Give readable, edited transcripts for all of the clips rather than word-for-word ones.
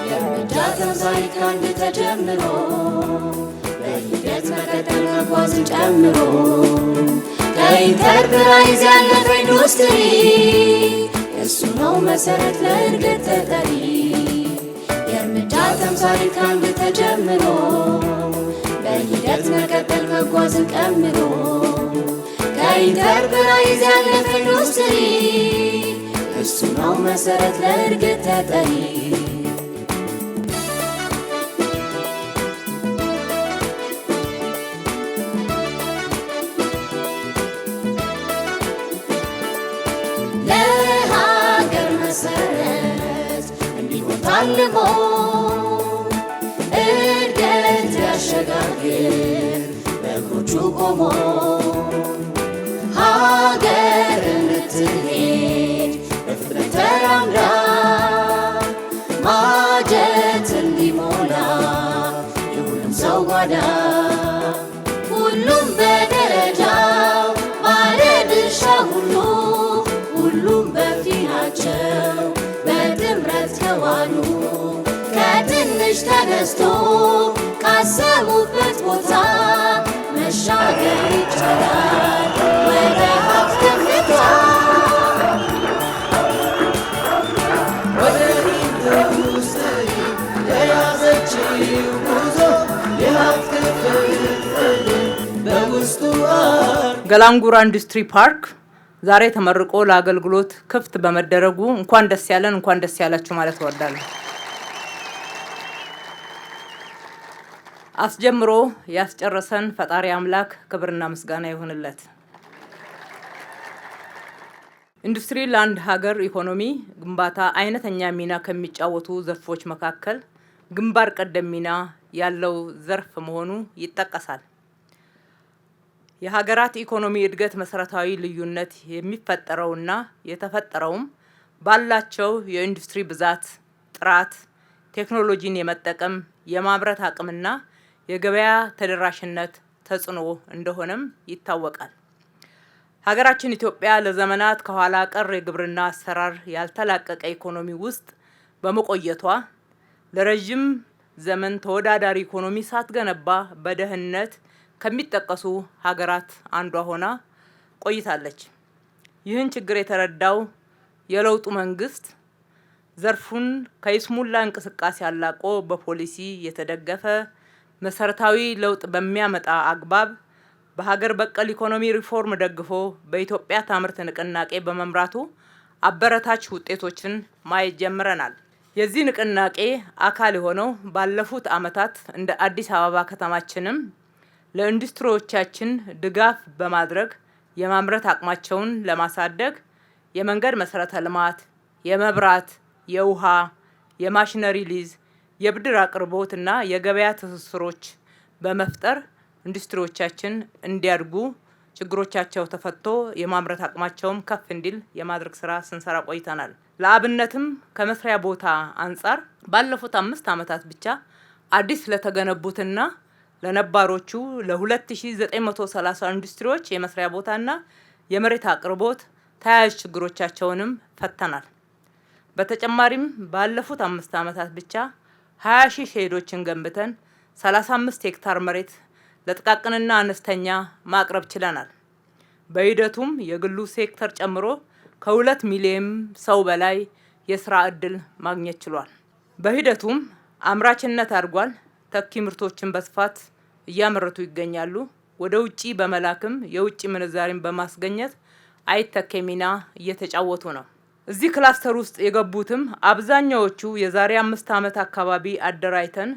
የእርምጃ ተምሳሌት ከአንድ ተጀምሮ በሂደት መቀጠል መጓዝን ጨምሮ ከኢንተርፕራይዝ ያለፈ ኢንዱስትሪ እሱ ነው መሰረት ለእድገት ተጠሪ የእርምጃ ተምሳሌት ከአንድ ተጀምሮ በሂደት መቀጠል መጓዝን ጨምሮ ከኢንተርፕራይዝ ያለፈ ኢንዱስትሪ እሱ ነው መሰረት ለእድገት ተጠሪ ለሀገር መሰረት እንዲሆን ታልሞ እድገት ያሸጋግር በእግሮቹ ቆሞ ሀገር እንድትሄድ በፍጥነት ተራምዳ ማጀት እንዲሞላ የሁሉም ሰው ጓዳ ሁሉም በደረጃው ባለድርሻ ሁሉም በፊናቸው በጥምረት ከዋሉ ከትንሽ ተነስቶ ካሰቡበት ቦታ መሻገር ይቻላል ወደ ሀብት ከፍታ ወደ ኢንዱስትሪ የያዘችው ጉዞ የሀብት ክፍፍል በውስጡ ገላንጉራ ኢንዱስትሪ ፓርክ ዛሬ ተመርቆ ለአገልግሎት ክፍት በመደረጉ እንኳን ደስ ያለን እንኳን ደስ ያላችሁ ማለት እወዳለሁ። አስጀምሮ ያስጨረሰን ፈጣሪ አምላክ ክብርና ምስጋና ይሁንለት። ኢንዱስትሪ ለአንድ ሀገር ኢኮኖሚ ግንባታ አይነተኛ ሚና ከሚጫወቱ ዘርፎች መካከል ግንባር ቀደም ሚና ያለው ዘርፍ መሆኑ ይጠቀሳል። የሀገራት ኢኮኖሚ እድገት መሰረታዊ ልዩነት የሚፈጠረውና የተፈጠረውም ባላቸው የኢንዱስትሪ ብዛት፣ ጥራት፣ ቴክኖሎጂን የመጠቀም የማምረት አቅምና የገበያ ተደራሽነት ተጽዕኖ እንደሆነም ይታወቃል። ሀገራችን ኢትዮጵያ ለዘመናት ከኋላ ቀር የግብርና አሰራር ያልተላቀቀ ኢኮኖሚ ውስጥ በመቆየቷ ለረጅም ዘመን ተወዳዳሪ ኢኮኖሚ ሳትገነባ በድህነት ከሚጠቀሱ ሀገራት አንዷ ሆና ቆይታለች። ይህን ችግር የተረዳው የለውጡ መንግስት ዘርፉን ከይስሙላ እንቅስቃሴ አላቆ በፖሊሲ የተደገፈ መሰረታዊ ለውጥ በሚያመጣ አግባብ በሀገር በቀል ኢኮኖሚ ሪፎርም ደግፎ በኢትዮጵያ ታምርት ንቅናቄ በመምራቱ አበረታች ውጤቶችን ማየት ጀምረናል። የዚህ ንቅናቄ አካል የሆነው ባለፉት አመታት እንደ አዲስ አበባ ከተማችንም ለኢንዱስትሪዎቻችን ድጋፍ በማድረግ የማምረት አቅማቸውን ለማሳደግ የመንገድ መሰረተ ልማት፣ የመብራት፣ የውሃ፣ የማሽነሪ ሊዝ፣ የብድር አቅርቦትና የገበያ ትስስሮች በመፍጠር ኢንዱስትሪዎቻችን እንዲያድጉ ችግሮቻቸው ተፈቶ የማምረት አቅማቸውም ከፍ እንዲል የማድረግ ስራ ስንሰራ ቆይተናል። ለአብነትም ከመስሪያ ቦታ አንጻር ባለፉት 5 አመታት ብቻ አዲስ ለተገነቡትና ለነባሮቹ ለ2930 ኢንዱስትሪዎች የመስሪያ ቦታና የመሬት አቅርቦት ተያያዥ ችግሮቻቸውንም ፈተናል። በተጨማሪም ባለፉት 5 አመታት ብቻ 20,000 ሼዶችን ገንብተን 35 ሄክታር መሬት ለጥቃቅንና አነስተኛ ማቅረብ ችለናል። በሂደቱም የግሉ ሴክተር ጨምሮ ከ2 ሚሊዮን ሰው በላይ የስራ እድል ማግኘት ችሏል። በሂደቱም አምራችነት አድጓል። ተኪ ምርቶችን በስፋት እያመረቱ ይገኛሉ። ወደ ውጪ በመላክም የውጪ ምንዛሪን በማስገኘት አይተኬ ሚና እየተጫወቱ ነው። እዚህ ክላስተር ውስጥ የገቡትም አብዛኛዎቹ የዛሬ 5 አመት አካባቢ አደራይተን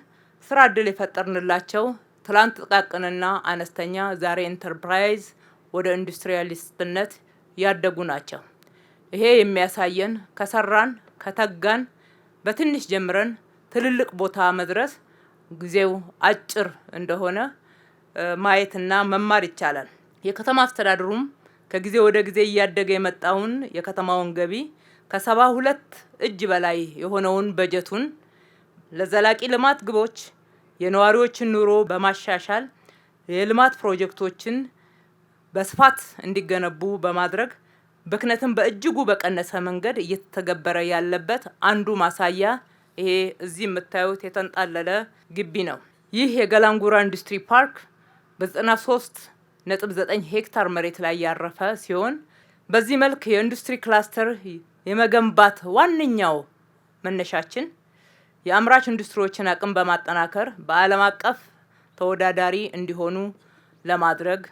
ስራ እድል የፈጠርንላቸው ትላንት ጥቃቅንና አነስተኛ ዛሬ ኢንተርፕራይዝ ወደ ኢንዱስትሪያሊስትነት ያደጉ ናቸው። ይሄ የሚያሳየን ከሰራን ከተጋን በትንሽ ጀምረን ትልልቅ ቦታ መድረስ ጊዜው አጭር እንደሆነ ማየትና መማር ይቻላል። የከተማ አስተዳደሩም ከጊዜ ወደ ጊዜ እያደገ የመጣውን የከተማውን ገቢ ከ72 እጅ በላይ የሆነውን በጀቱን ለዘላቂ ልማት ግቦች የነዋሪዎችን ኑሮ በማሻሻል የልማት ፕሮጀክቶችን በስፋት እንዲገነቡ በማድረግ ብክነትን በእጅጉ በቀነሰ መንገድ እየተተገበረ ያለበት አንዱ ማሳያ ይሄ እዚህ የምታዩት የተንጣለለ ግቢ ነው። ይህ የገላንጉራ ኢንዱስትሪ ፓርክ በ93.9 ሄክታር መሬት ላይ ያረፈ ሲሆን በዚህ መልክ የኢንዱስትሪ ክላስተር የመገንባት ዋነኛው መነሻችን የአምራች ኢንዱስትሪዎችን አቅም በማጠናከር በዓለም አቀፍ ተወዳዳሪ እንዲሆኑ ለማድረግ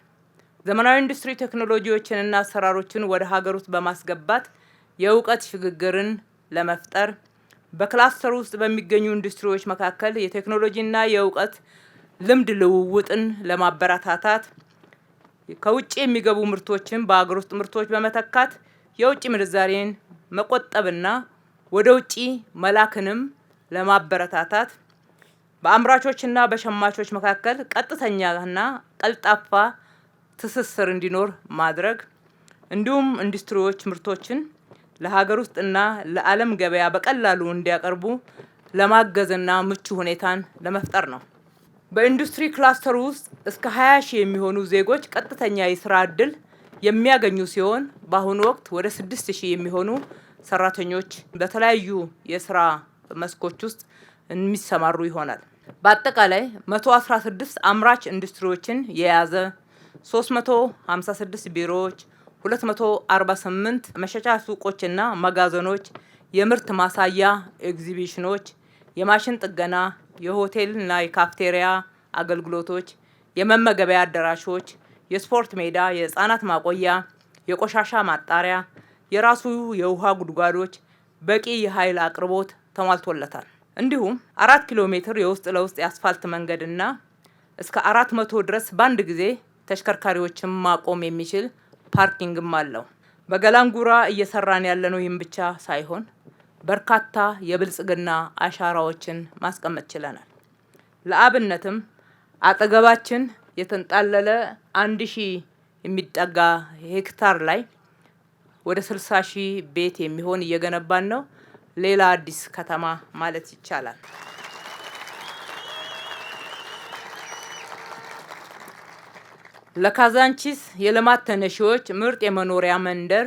ዘመናዊ ኢንዱስትሪ ቴክኖሎጂዎችንና አሰራሮችን ወደ ሀገር ውስጥ በማስገባት የእውቀት ሽግግርን ለመፍጠር በክላስተር ውስጥ በሚገኙ ኢንዱስትሪዎች መካከል የቴክኖሎጂና የእውቀት ልምድ ልውውጥን ለማበረታታት ከውጭ የሚገቡ ምርቶችን በአገር ውስጥ ምርቶች በመተካት የውጭ ምንዛሬን መቆጠብና ወደ ውጭ መላክንም ለማበረታታት በአምራቾችና በሸማቾች መካከል ቀጥተኛና ቀልጣፋ ትስስር እንዲኖር ማድረግ እንዲሁም ኢንዱስትሪዎች ምርቶችን ለሀገር ውስጥና ለዓለም ገበያ በቀላሉ እንዲያቀርቡ ለማገዝና ምቹ ሁኔታን ለመፍጠር ነው። በኢንዱስትሪ ክላስተር ውስጥ እስከ 20 ሺህ የሚሆኑ ዜጎች ቀጥተኛ የስራ እድል የሚያገኙ ሲሆን በአሁኑ ወቅት ወደ 6 ሺህ የሚሆኑ ሰራተኞች በተለያዩ የስራ መስኮች ውስጥ የሚሰማሩ ይሆናል። በአጠቃላይ 116 አምራች ኢንዱስትሪዎችን የያዘ 356 ቢሮዎች፣ 248 መሸጫ ሱቆችና መጋዘኖች፣ የምርት ማሳያ ኤግዚቢሽኖች፣ የማሽን ጥገና፣ የሆቴልና የካፍቴሪያ አገልግሎቶች፣ የመመገቢያ አዳራሾች፣ የስፖርት ሜዳ፣ የህፃናት ማቆያ፣ የቆሻሻ ማጣሪያ፣ የራሱ የውሃ ጉድጓዶች፣ በቂ የኃይል አቅርቦት ተሟልቶለታል። እንዲሁም 4 ኪሎ ሜትር የውስጥ ለውስጥ የአስፋልት መንገድና እስከ 400 ድረስ በአንድ ጊዜ ተሽከርካሪዎችን ማቆም የሚችል ፓርኪንግም አለው። በገላንጉራ እየሰራን ያለነው ይህም ብቻ ሳይሆን በርካታ የብልጽግና አሻራዎችን ማስቀመጥ ችለናል። ለአብነትም አጠገባችን የተንጣለለ 1000 የሚጠጋ ሄክታር ላይ ወደ 60 ሺህ ቤት የሚሆን እየገነባን ነው። ሌላ አዲስ ከተማ ማለት ይቻላል። ለካዛንቺስ የልማት ተነሺዎች ምርጥ የመኖሪያ መንደር፣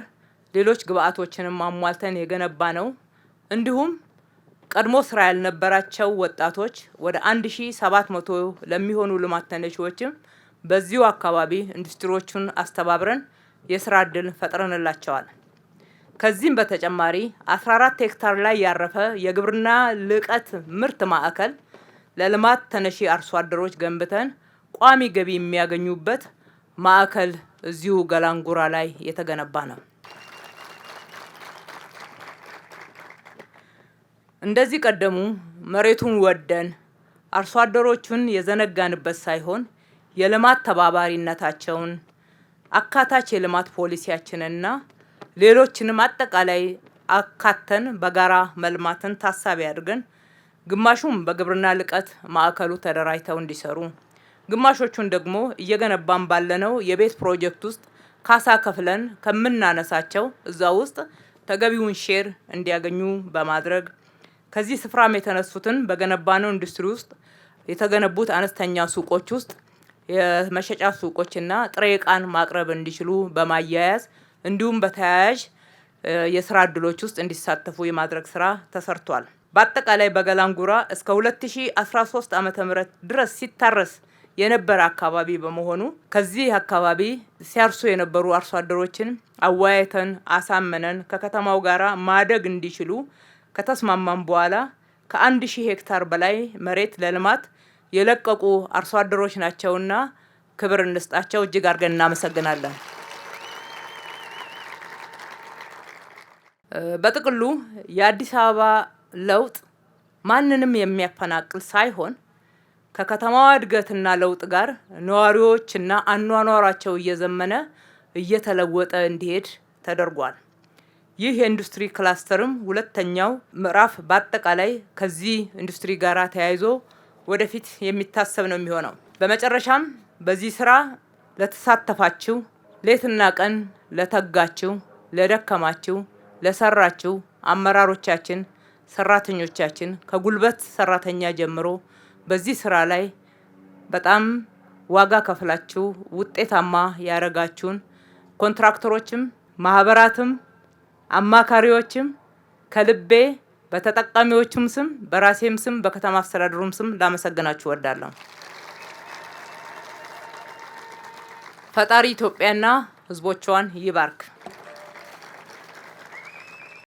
ሌሎች ግብአቶችንም አሟልተን የገነባ ነው። እንዲሁም ቀድሞ ስራ ያልነበራቸው ወጣቶች ወደ 1700 ለሚሆኑ ልማት ተነሺዎችም በዚሁ አካባቢ ኢንዱስትሪዎቹን አስተባብረን የስራ እድል ፈጥረንላቸዋል። ከዚህም በተጨማሪ 14 ሄክታር ላይ ያረፈ የግብርና ልቀት ምርት ማዕከል ለልማት ተነሺ አርሶ አደሮች ገንብተን ቋሚ ገቢ የሚያገኙበት ማዕከል እዚሁ ገላንጉራ ላይ የተገነባ ነው። እንደዚህ ቀደሙ መሬቱን ወደን አርሶ አደሮቹን የዘነጋንበት ሳይሆን የልማት ተባባሪነታቸውን አካታች የልማት ፖሊሲያችንና ሌሎችንም አጠቃላይ አካተን በጋራ መልማትን ታሳቢ አድርገን ግማሹም በግብርና ልቀት ማዕከሉ ተደራጅተው እንዲሰሩ፣ ግማሾቹን ደግሞ እየገነባን ባለነው የቤት ፕሮጀክት ውስጥ ካሳ ከፍለን ከምናነሳቸው እዛ ውስጥ ተገቢውን ሼር እንዲያገኙ በማድረግ ከዚህ ስፍራም የተነሱትን በገነባነው ኢንዱስትሪ ውስጥ የተገነቡት አነስተኛ ሱቆች ውስጥ የመሸጫ ሱቆችና ጥሬ ዕቃን ማቅረብ እንዲችሉ በማያያዝ እንዲሁም በተያያዥ የስራ እድሎች ውስጥ እንዲሳተፉ የማድረግ ስራ ተሰርቷል። በአጠቃላይ በገላንጉራ እስከ 2013 ዓ.ም ድረስ ሲታረስ የነበረ አካባቢ በመሆኑ ከዚህ አካባቢ ሲያርሱ የነበሩ አርሶ አደሮችን አወያይተን አሳመነን ከከተማው ጋራ ማደግ እንዲችሉ ከተስማማን በኋላ ከ1000 ሄክታር በላይ መሬት ለልማት የለቀቁ አርሶ አደሮች ናቸውና ክብር እንስጣቸው። እጅግ አድርገን እናመሰግናለን። በጥቅሉ የአዲስ አበባ ለውጥ ማንንም የሚያፈናቅል ሳይሆን ከከተማዋ እድገትና ለውጥ ጋር ነዋሪዎችና አኗኗራቸው እየዘመነ እየተለወጠ እንዲሄድ ተደርጓል። ይህ የኢንዱስትሪ ክላስተርም ሁለተኛው ምዕራፍ በአጠቃላይ ከዚህ ኢንዱስትሪ ጋር ተያይዞ ወደፊት የሚታሰብ ነው የሚሆነው። በመጨረሻም በዚህ ስራ ለተሳተፋችሁ፣ ሌትና ቀን ለተጋችሁ፣ ለደከማችሁ፣ ለሰራችሁ አመራሮቻችን፣ ሰራተኞቻችን ከጉልበት ሰራተኛ ጀምሮ በዚህ ስራ ላይ በጣም ዋጋ ከፍላችሁ ውጤታማ ያረጋችሁን ኮንትራክተሮችም፣ ማህበራትም፣ አማካሪዎችም ከልቤ በተጠቃሚዎቹም ስም በራሴም ስም በከተማ አስተዳደሩም ስም ላመሰግናችሁ እወዳለሁ። ፈጣሪ ኢትዮጵያና ሕዝቦቿን ይባርክ።